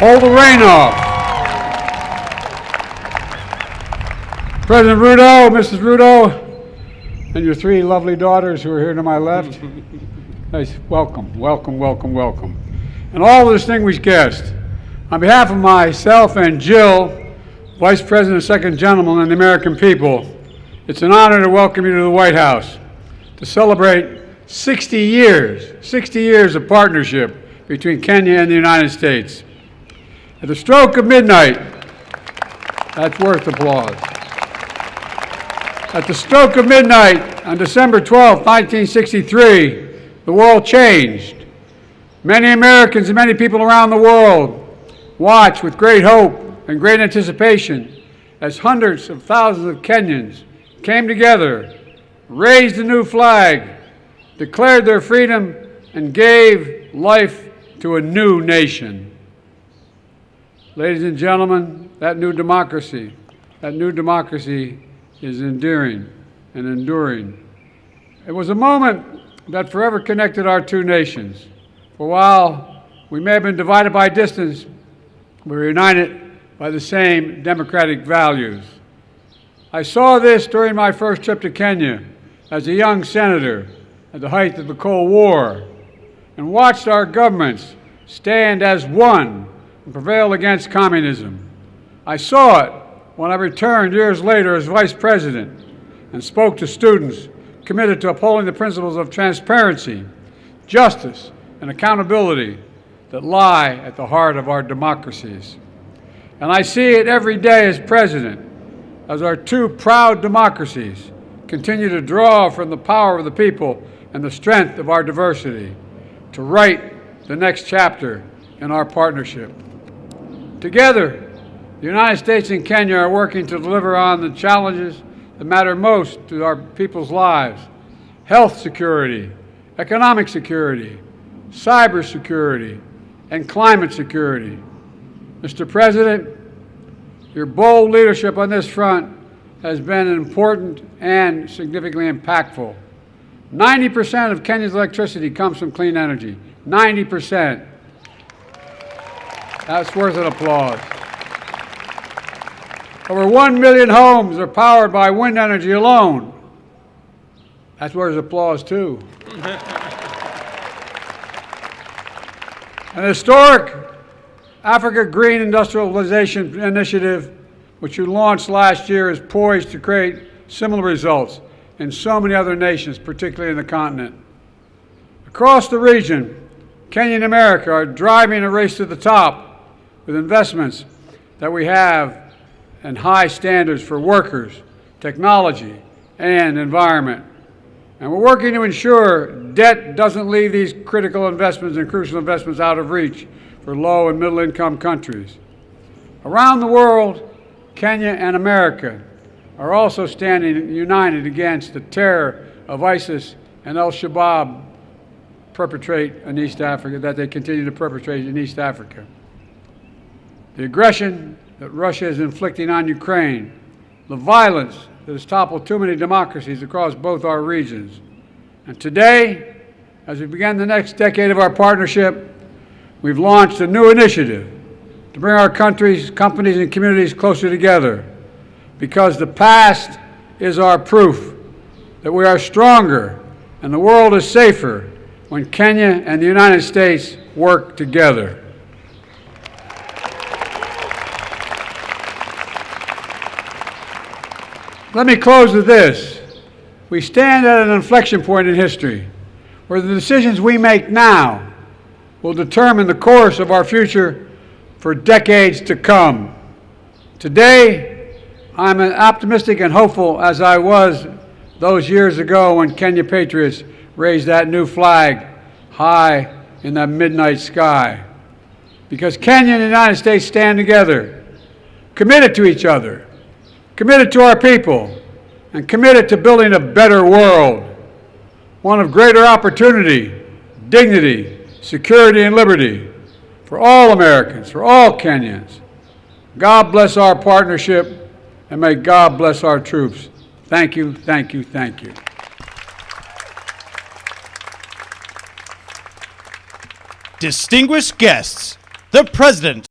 hold the rain off. President Ruto, Mrs. Ruto, and your three lovely daughters who are here to my left. Nice. Welcome, welcome, welcome, welcome. And all the distinguished guests, on behalf of myself and Jill, Vice President and Second Gentleman, and the American people, it's an honor to welcome you to the White House to celebrate 60 years of partnership between Kenya and the United States. At the stroke of midnight, that's worth applause. At the stroke of midnight on December 12, 1963, the world changed. Many Americans and many people around the world watched with great hope and great anticipation as hundreds of thousands of Kenyans came together, raised a new flag, declared their freedom, and gave life to a new nation. Ladies and gentlemen, that new democracy is endearing and enduring. It was a moment that forever connected our two nations. For while we may have been divided by distance, we were united by the same democratic values. I saw this during my first trip to Kenya as a young senator at the height of the Cold War, and watched our governments stand as one and prevail against communism. I saw it when I returned years later as vice president and spoke to students committed to upholding the principles of transparency, justice, and accountability that lie at the heart of our democracies. And I see it every day as president, as our two proud democracies continue to draw from the power of the people and the strength of our diversity to write the next chapter in our partnership. Together, the United States and Kenya are working to deliver on the challenges that matter most to our people's lives: health security, economic security, cyber security, and climate security. Mr. President, your bold leadership on this front has been important and significantly impactful. 90% of Kenya's electricity comes from clean energy. 90%. That's worth an applause. Over 1 million homes are powered by wind energy alone. That's worth applause too. An historic Africa Green Industrialization Initiative, which you launched last year, is poised to create similar results in so many other nations, particularly in the continent. Across the region, Kenya and America are driving a race to the top with investments that we have and high standards for workers, technology, and environment. And we're working to ensure debt doesn't leave these critical investments and crucial investments out of reach for low and middle income countries. Around the world, Kenya and America are also standing united against the terror of ISIS and al-Shabaab perpetrate in East Africa, that they continue to perpetrate in East Africa. The aggression that Russia is inflicting on Ukraine, the violence that has toppled too many democracies across both our regions. And today, as we begin the next decade of our partnership, we've launched a new initiative to bring our countries, companies, and communities closer together, because the past is our proof that we are stronger and the world is safer when Kenya and the United States work together. Let me close with this. We stand at an inflection point in history where the decisions we make now will determine the course of our future for decades to come. Today, I'm as optimistic and hopeful as I was those years ago when Kenya patriots raised that new flag high in that midnight sky. Because Kenya and the United States stand together, committed to each other, committed to our people, and committed to building a better world, one of greater opportunity, dignity, security, and liberty for all Americans, for all Kenyans. God bless our partnership, and may God bless our troops. Thank you, thank you, thank you. Distinguished guests, the President